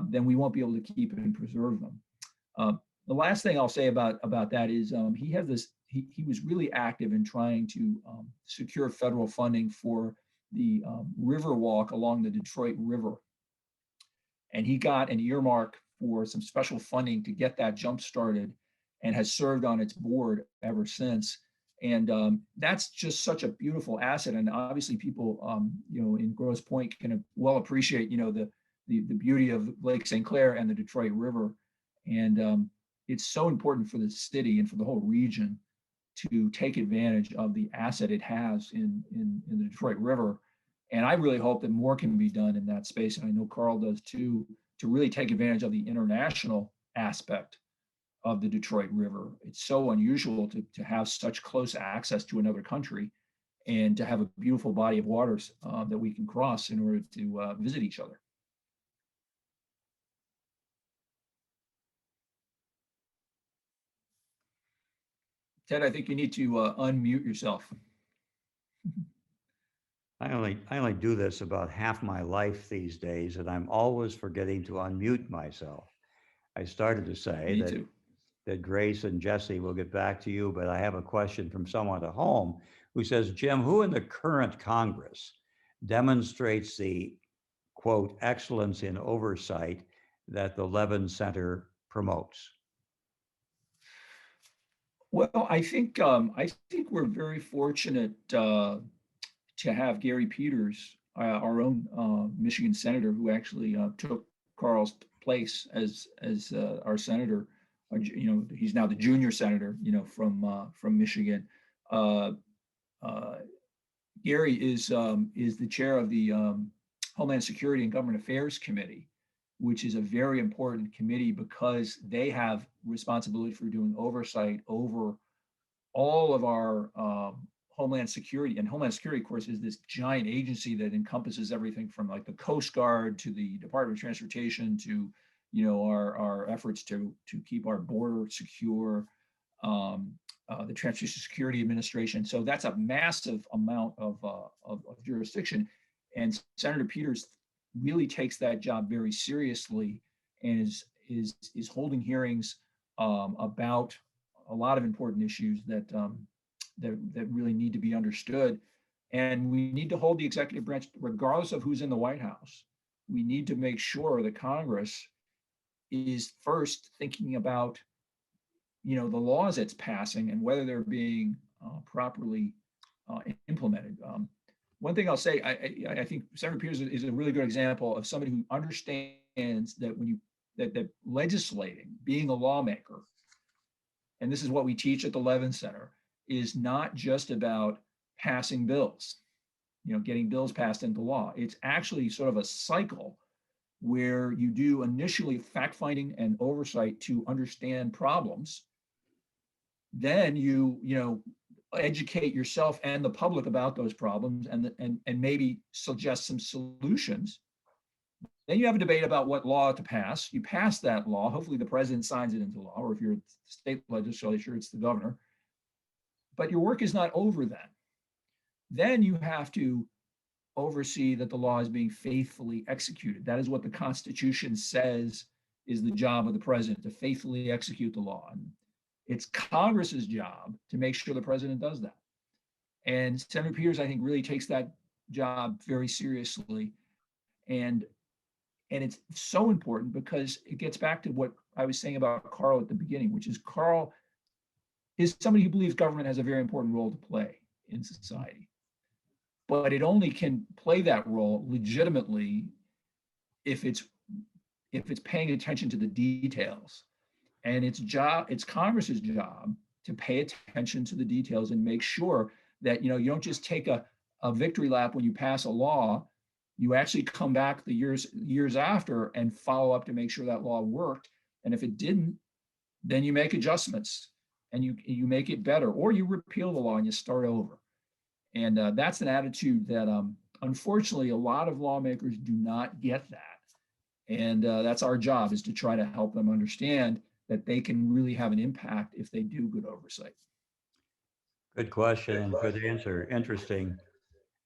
then we won't be able to keep and preserve them. The last thing I'll say about that is he was really active in trying to secure federal funding for the river walk along the Detroit River. And he got an earmark for some special funding to get that jump started and has served on its board ever since. And that's just such a beautiful asset. And obviously people, in Grosse Pointe can well appreciate, the beauty of Lake St. Clair and the Detroit River. And it's so important for the city and for the whole region to take advantage of the asset it has in the Detroit River. And I really hope that more can be done in that space. And I know Carl does too, to really take advantage of the international aspect of the Detroit River. It's so unusual to have such close access to another country and to have a beautiful body of waters that we can cross in order to visit each other. Ted, I think you need to unmute yourself. I only do this about half my life these days, and I'm always forgetting to unmute myself. I started to say that Grace and Jesse will get back to you, but I have a question from someone at home who says, Jim, who in the current Congress demonstrates the, quote, excellence in oversight that the Levin Center promotes? Well, I think we're very fortunate to have Gary Peters, our own Michigan senator, who actually took Carl's place as our senator. He's now the junior senator, from Michigan. Gary is the chair of the Homeland Security and Government Affairs Committee, which is a very important committee because they have responsibility for doing oversight over all of our Homeland Security. And Homeland Security, of course, is this giant agency that encompasses everything from like the Coast Guard to the Department of Transportation to, our efforts to keep our border secure, the Transportation Security Administration. So that's a massive amount of jurisdiction. And Senator Peters really takes that job very seriously and is holding hearings about a lot of important issues that really need to be understood. And we need to hold the executive branch, regardless of who's in the White House, we need to make sure that Congress is first thinking about, the laws it's passing and whether they're being properly implemented. One thing I'll say, I think Senator Peters is a really good example of somebody who understands that that legislating, being a lawmaker, and this is what we teach at the Levin Center, is not just about passing bills, getting bills passed into law. It's actually sort of a cycle where you do initially fact-finding and oversight to understand problems. Then you educate yourself and the public about those problems and maybe suggest some solutions. Then you have a debate about what law to pass. You pass that law. Hopefully the president signs it into law, or if you're a state legislature, it's the governor. But your work is not over then. Then you have to oversee that the law is being faithfully executed. That is what the Constitution says is the job of the president, to faithfully execute the law. And it's Congress's job to make sure the president does that. And Senator Peters, I think, really takes that job very seriously. And it's so important because it gets back to what I was saying about Carl at the beginning, which is Carl is somebody who believes government has a very important role to play in society. But it only can play that role legitimately if it's paying attention to the details. And it's Congress's job to pay attention to the details and make sure that you don't just take a victory lap when you pass a law. You actually come back the years after and follow up to make sure that law worked. And if it didn't, then you make adjustments and you make it better, or you repeal the law and you start over. And that's an attitude that unfortunately a lot of lawmakers do not get that. And that's our job, is to try to help them understand that they can really have an impact if they do good oversight. Good question, good answer. Interesting.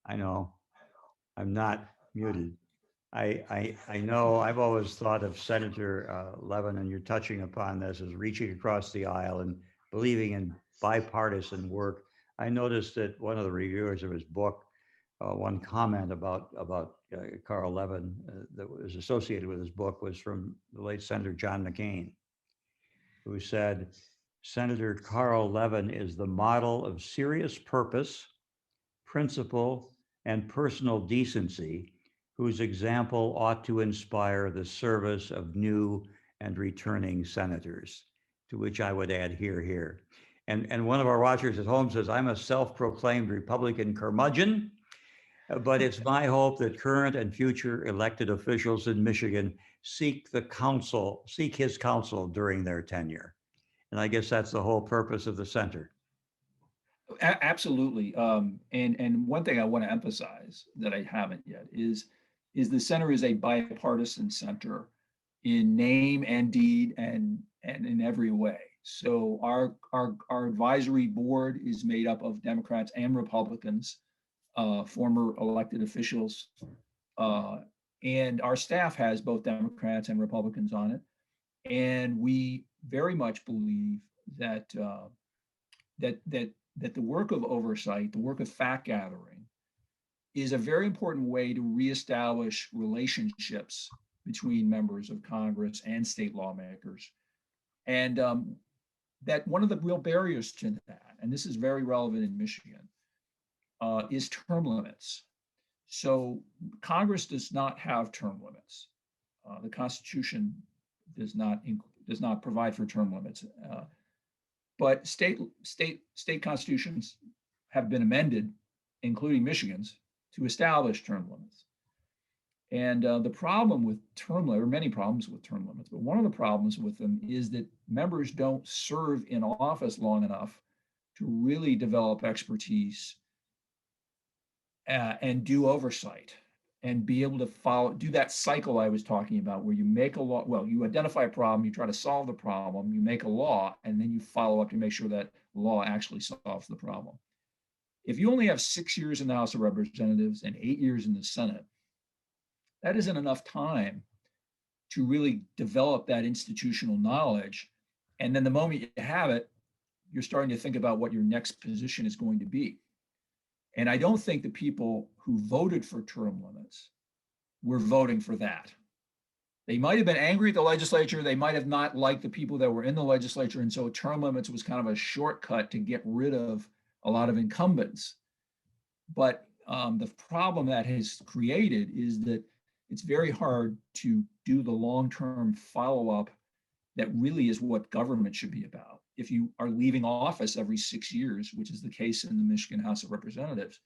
I know I'm not muted. I know I've always thought of Senator Levin, and you're touching upon this, as reaching across the aisle and believing in bipartisan work. I noticed that one of the reviewers of his book, one comment about Carl Levin that was associated with his book was from the late Senator John McCain, who said, Senator Carl Levin is the model of serious purpose, principle, and personal decency, whose example ought to inspire the service of new and returning senators, to which I would add, hear, hear. And one of our watchers at home says, I'm a self-proclaimed Republican curmudgeon, but it's my hope that current and future elected officials in Michigan seek his counsel during their tenure. And I guess that's the whole purpose of the center. Absolutely. And one thing I want to emphasize that I haven't yet is the center is a bipartisan center in name and deed and in every way. So our advisory board is made up of Democrats and Republicans, former elected officials, and our staff has both Democrats and Republicans on it. And we very much believe that that the work of oversight, the work of fact gathering, is a very important way to reestablish relationships between members of Congress and state lawmakers. And that one of the real barriers to that, and this is very relevant in Michigan, is term limits. So Congress does not have term limits. The Constitution does not provide for term limits. But state constitutions have been amended, including Michigan's, to establish term limits. And the problem with term limits, or many problems with term limits, but one of the problems with them is that members don't serve in office long enough to really develop expertise and do oversight and be able to do that cycle I was talking about, where you make a law, well, you identify a problem, you try to solve the problem, you make a law, and then you follow up to make sure that law actually solves the problem. If you only have 6 years in the House of Representatives and 8 years in the Senate, that isn't enough time to really develop that institutional knowledge. And then the moment you have it, you're starting to think about what your next position is going to be. And I don't think the people who voted for term limits were voting for that. They might have been angry at the legislature. They might have not liked the people that were in the legislature. And so term limits was kind of a shortcut to get rid of a lot of incumbents. But the problem that has created is that it's very hard to do the long-term follow-up that really is what government should be about. If you are leaving office every 6 years, which is the case in the Michigan House of Representatives.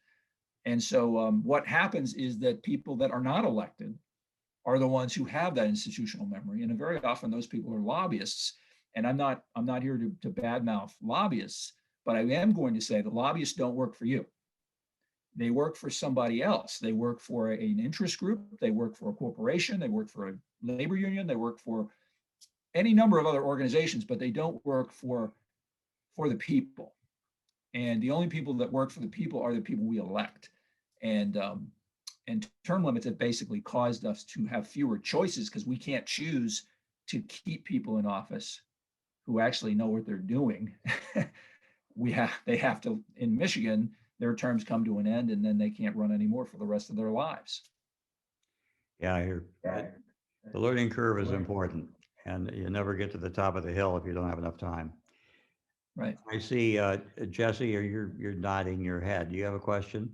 And so what happens is that people that are not elected are the ones who have that institutional memory. And very often those people are lobbyists. And I'm not here to badmouth lobbyists, but I am going to say that lobbyists don't work for you. They work for somebody else. They work for an interest group. They work for a corporation. They work for a labor union. They work for any number of other organizations, but they don't work for the people. And the only people that work for the people are the people we elect. And term limits have basically caused us to have fewer choices because we can't choose to keep people in office who actually know what they're doing. They have to, in Michigan, their terms come to an end and then they can't run anymore for the rest of their lives. Yeah, the learning curve is important, and you never get to the top of the hill if you don't have enough time. Right. I see, Jesse, you're nodding your head. Do you have a question?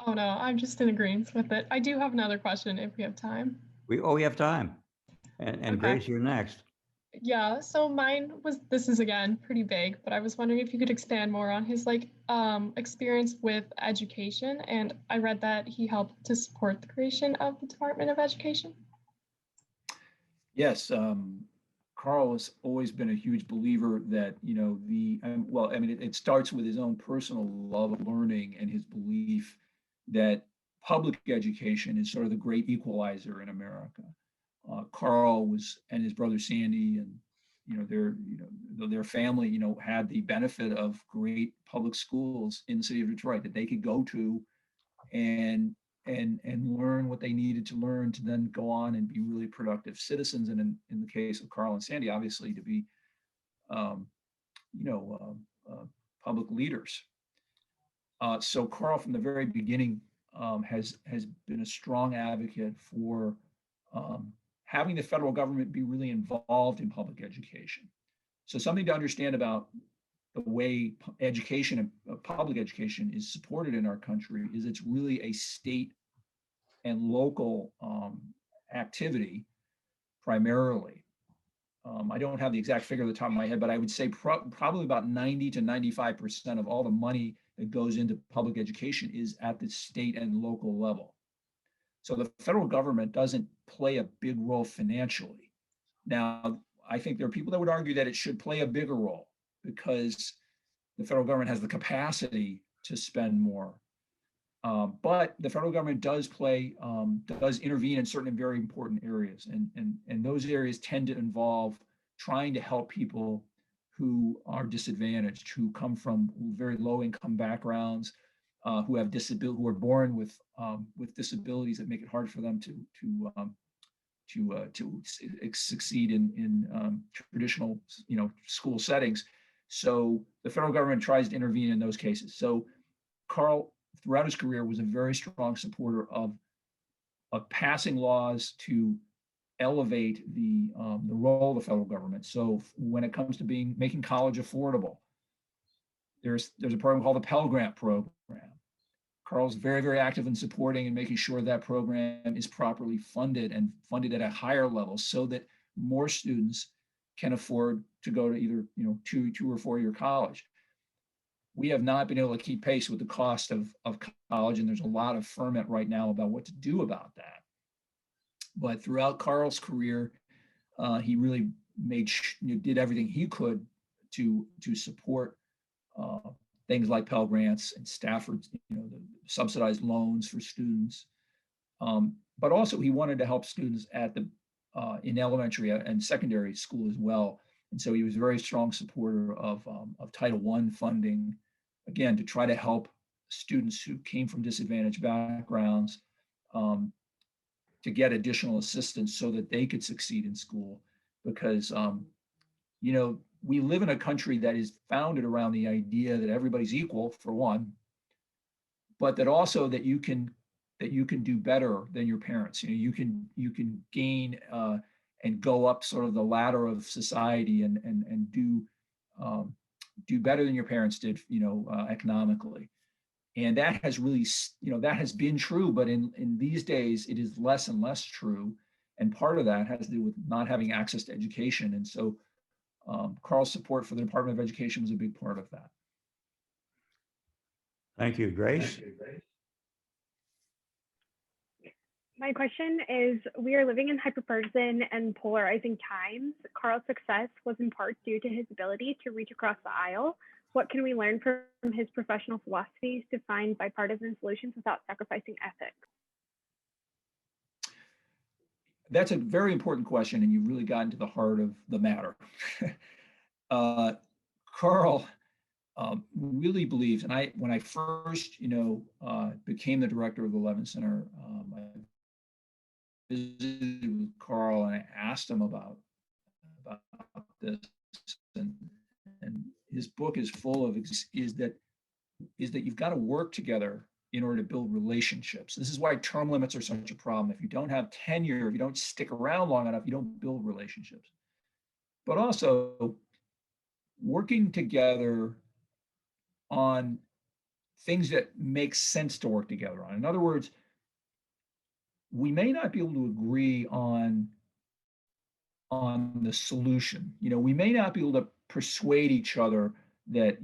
Oh no, I'm just in agreement with it. I do have another question if we have time. We have time. And Okay. Grace, you're next. Yeah, so mine was, this is again pretty vague, but I was wondering if you could expand more on his experience with education. And I read that he helped to support the creation of the Department of Education. Yes, Carl has always been a huge believer that, it starts with his own personal love of learning and his belief that public education is sort of the great equalizer in America. Carl and his brother Sandy and their family had the benefit of great public schools in the city of Detroit that they could go to and learn what they needed to learn to then go on and be really productive citizens. And in the case of Carl and Sandy, obviously to be public leaders. So Carl from the very beginning has been a strong advocate for having the federal government be really involved in public education. So something to understand about the way education and public education is supported in our country is it's really a state and local activity primarily. I don't have the exact figure at the top of my head, but I would say probably about 90 to 95% of all the money that goes into public education is at the state and local level. So the federal government doesn't play a big role financially. Now, I think there are people that would argue that it should play a bigger role because the federal government has the capacity to spend more. But the federal government does intervene in certain very important areas. And those areas tend to involve trying to help people who are disadvantaged, who come from very low income backgrounds, who are born with disabilities that make it hard for them to succeed in traditional school settings. So the federal government tries to intervene in those cases. So Carl, throughout his career, was a very strong supporter of passing laws to elevate the role of the federal government. So when it comes to making college affordable, there's a program called the Pell Grant program. Carl's very, very active in supporting and making sure that program is properly funded and funded at a higher level so that more students can afford to go to either 2 or 4 year college. We have not been able to keep pace with the cost of college, and there's a lot of ferment right now about what to do about that. But throughout Carl's career, he really did everything he could to support things like Pell Grants and Stafford, the subsidized loans for students. But also he wanted to help students at in elementary and secondary school as well. And so he was a very strong supporter of Title I funding, again, to try to help students who came from disadvantaged backgrounds to get additional assistance so that they could succeed in school. Because, we live in a country that is founded around the idea that everybody's equal, for one, but that also that that you can do better than your parents. You can gain and go up sort of the ladder of society and do better than your parents did, economically. And that has really, that has been true, but in these days, it is less and less true. And part of that has to do with not having access to education. And so Carl's support for the Department of Education was a big part of that. Thank you, Grace. My question is, we are living in hyperpartisan and polarizing times. Carl's success was in part due to his ability to reach across the aisle. What can we learn from his professional philosophies to find bipartisan solutions without sacrificing ethics? That's a very important question, and you've really gotten to the heart of the matter. Carl really believes, and when I first, became the director of the Levin Center, I visited with Carl and I asked him about this, and his book is full of is that you've got to work together in order to build relationships. This is why term limits are such a problem. If you don't have tenure, if you don't stick around long enough, you don't build relationships. But also working together on things that make sense to work together on. In other words, we may not be able to agree on the solution. We may not be able to persuade each other that,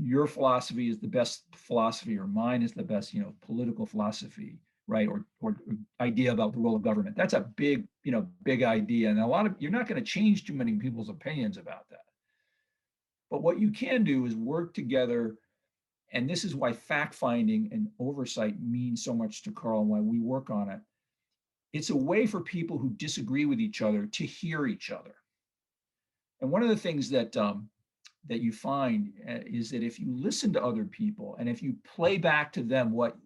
your philosophy is the best philosophy or mine is the best, political philosophy, right? Or idea about the role of government. That's a big, big idea. And you're not going to change too many people's opinions about that. But what you can do is work together. And this is why fact-finding and oversight means so much to Carl and why we work on it. It's a way for people who disagree with each other to hear each other. And one of the things that you find is that if you listen to other people and if you play back to them what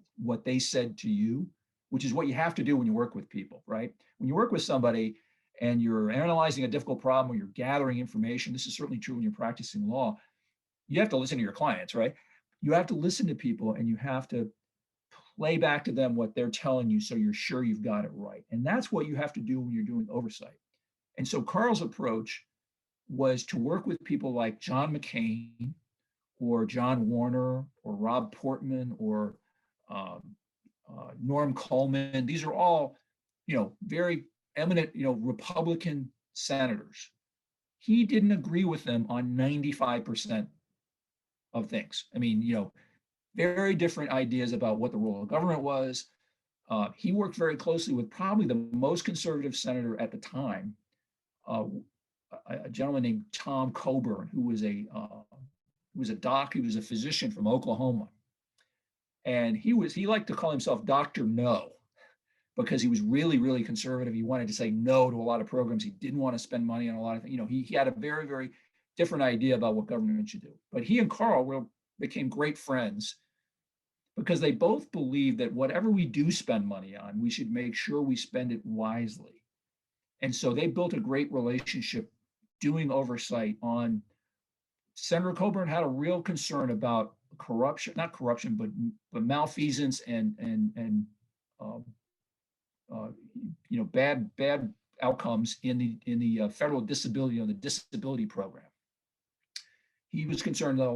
they said to you, which is what you have to do when you work with people, right? When you work with somebody and you're analyzing a difficult problem or you're gathering information, this is certainly true when you're practicing law, you have to listen to your clients, right? You have to listen to people and you have to play back to them what they're telling you so you're sure you've got it right. And that's what you have to do when you're doing oversight. And so Carl's approach was to work with people like John McCain or John Warner or Rob Portman or Norm Coleman. These are all, very eminent, Republican senators. He didn't agree with them on 95% of things. I mean, very different ideas about what the role of government was. He worked very closely with probably the most conservative senator at the time, a gentleman named Tom Coburn, who was a physician from Oklahoma. And he liked to call himself Dr. No, because he was really, really conservative. He wanted to say no to a lot of programs. He didn't want to spend money on a lot of things. He had a very, very different idea about what government should do. But he and Carl became great friends because they both believed that whatever we do spend money on, we should make sure we spend it wisely. And so they built a great relationship doing oversight on. Senator Coburn had a real concern about corruption, not corruption, but malfeasance and bad outcomes in the federal disability, the disability program. He was concerned that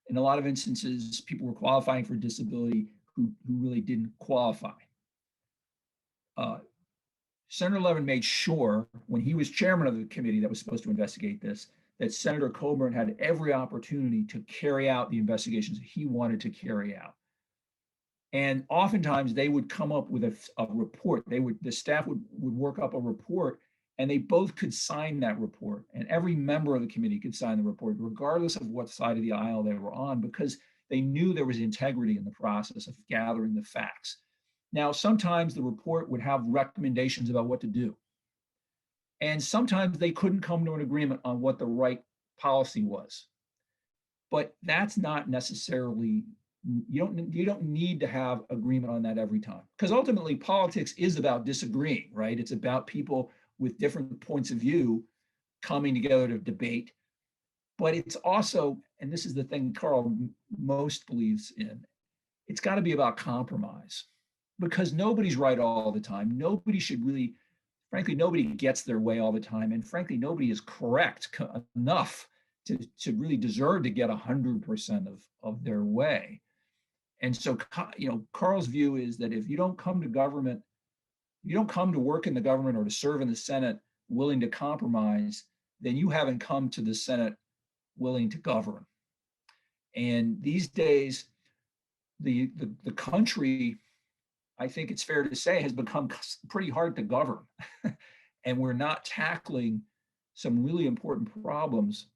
in a lot of instances, people were qualifying for disability who really didn't qualify. Senator Levin made sure, when he was chairman of the committee that was supposed to investigate this, that Senator Coburn had every opportunity to carry out the investigations that he wanted to carry out. And oftentimes they would come up with a report. The staff would work up a report, and they both could sign that report. And every member of the committee could sign the report, regardless of what side of the aisle they were on, because they knew there was integrity in the process of gathering the facts. Now, sometimes the report would have recommendations about what to do. And sometimes they couldn't come to an agreement on what the right policy was. But that's not necessarily, you don't need to have agreement on that every time. Because ultimately politics is about disagreeing, right? It's about people with different points of view coming together to debate. But it's also, and this is the thing Carl most believes in, it's got to be about compromise. because nobody's right all the time. Nobody should really, frankly, nobody gets their way all the time. And frankly, nobody is correct enough to really deserve to get 100% of their way. And so, Carl's view is that if you don't come to government, you don't come to work in the government or to serve in the Senate willing to compromise, then you haven't come to the Senate willing to govern. And these days, the country, I think it's fair to say, has become pretty hard to govern. And we're not tackling some really important problems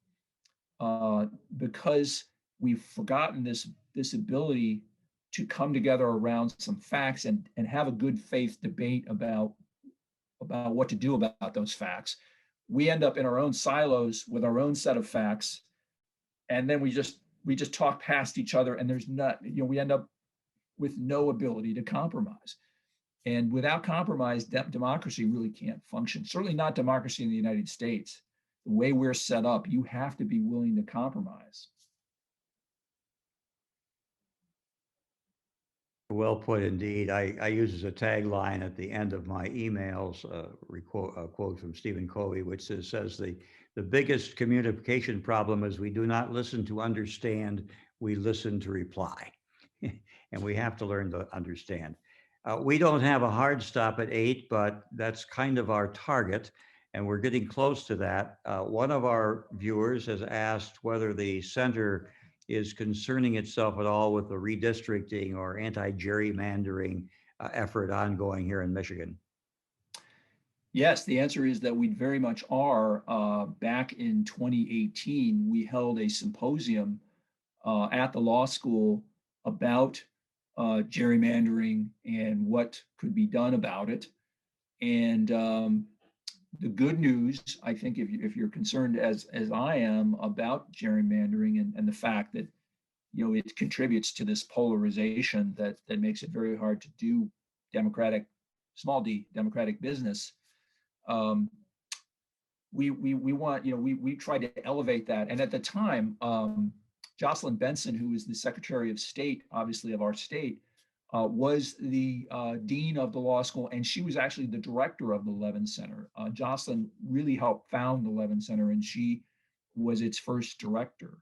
because we've forgotten this ability to come together around some facts and have a good faith debate about what to do about those facts. We end up in our own silos with our own set of facts, and then we just talk past each other, and there's not, we end up with no ability to compromise. And without compromise, democracy really can't function. Certainly not democracy in the United States. The way we're set up, you have to be willing to compromise. Well put indeed. I use as a tagline at the end of my emails a quote from Stephen Covey, which says the biggest communication problem is we do not listen to understand, we listen to reply. And we have to learn to understand. We don't have a hard stop at 8, but that's kind of our target, and we're getting close to that. One of our viewers has asked whether the center is concerning itself at all with the redistricting or anti-gerrymandering effort ongoing here in Michigan. Yes, the answer is that we very much are. Back in 2018, we held a symposium at the law school about gerrymandering and what could be done about it. And the good news, I think, if you're concerned as I am about gerrymandering and the fact that it contributes to this polarization that makes it very hard to do small d democratic business. We want, we tried to elevate that. And at the time, Jocelyn Benson, who is the Secretary of State, obviously of our state, was the dean of the law school, and she was actually the director of the Levin Center. Jocelyn really helped found the Levin Center, and she was its first director.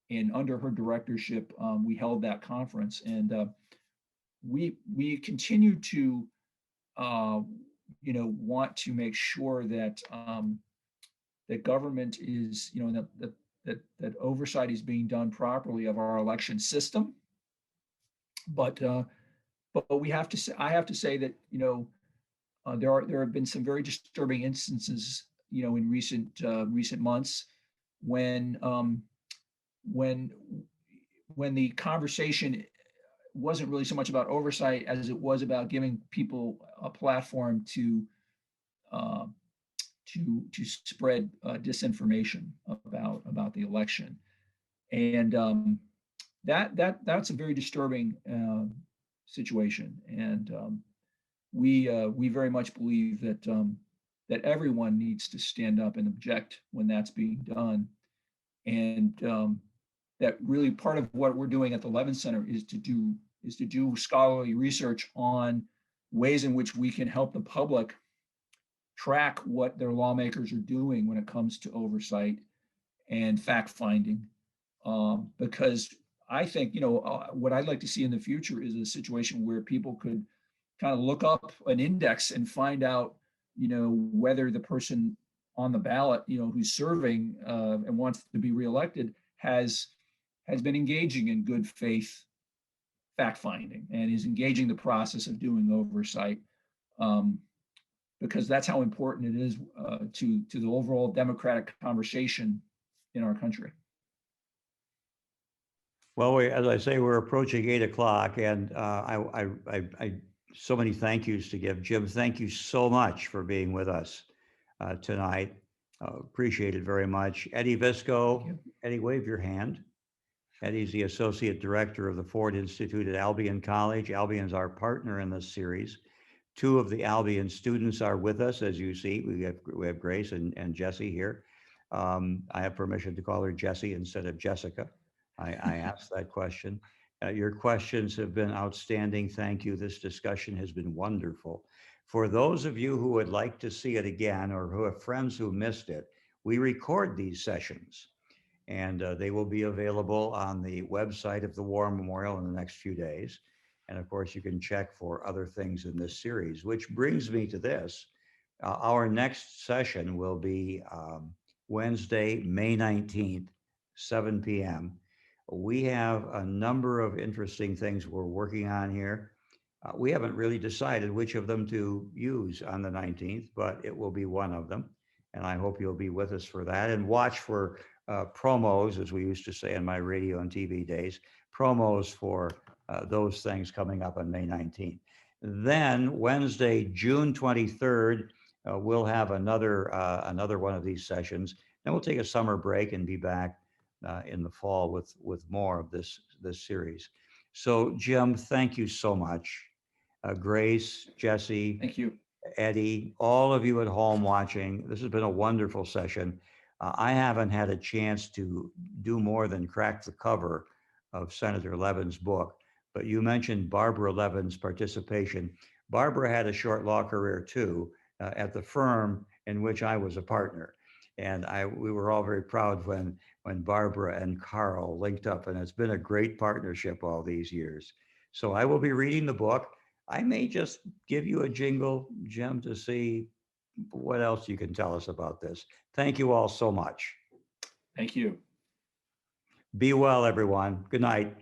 And under her directorship, we held that conference, and we continue to, want to make sure that that government is, that oversight is being done properly of our election system. But we have to say, I have to say that there have been some very disturbing instances, in recent months when the conversation wasn't really so much about oversight as it was about giving people a platform to spread disinformation about the election, and that's a very disturbing situation. And we very much believe that everyone needs to stand up and object when that's being done, and that really part of what we're doing at the Levin Center is to do scholarly research on ways in which we can help the public track what their lawmakers are doing when it comes to oversight and fact finding, because I think what I'd like to see in the future is a situation where people could kind of look up an index and find out whether the person on the ballot who's serving and wants to be reelected has been engaging in good faith fact finding and is engaging the process of doing oversight, because that's how important it is to the overall democratic conversation in our country. Well, as I say, we're approaching 8 o'clock, and I so many thank yous to give. Jim, thank you so much for being with us tonight. Appreciate it very much. Eddie Visco, Eddie, wave your hand. Eddie's the Associate Director of the Ford Institute at Albion College. Albion's our partner in this series. 2 of the Albion students are with us, as you see. We have Grace and Jessie here. I have permission to call her Jessie instead of Jessica. I asked that question. Your questions have been outstanding. Thank you. This discussion has been wonderful. For those of you who would like to see it again or who have friends who missed it, we record these sessions and they will be available on the website of the War Memorial in the next few days. And of course, you can check for other things in this series, which brings me to this. Our next session will be Wednesday, May 19th, 7 p.m. We have a number of interesting things we're working on here. We haven't really decided which of them to use on the 19th, but it will be one of them. And I hope you'll be with us for that and watch for promos, as we used to say in my radio and TV days, promos for those things coming up on May 19th. Then Wednesday, June 23rd, we'll have another one of these sessions. Then we'll take a summer break and be back in the fall with more of this series. So Jim, thank you so much. Grace, Jesse, Thank you. Eddie, all of you at home watching, this has been a wonderful session. I haven't had a chance to do more than crack the cover of Senator Levin's book, but you mentioned Barbara Levin's participation. Barbara had a short law career too at the firm in which I was a partner. And we were all very proud when Barbara and Carl linked up, and it's been a great partnership all these years. So I will be reading the book. I may just give you a jingle, Jim, to see what else you can tell us about this. Thank you all so much. Thank you. Be well, everyone. Good night.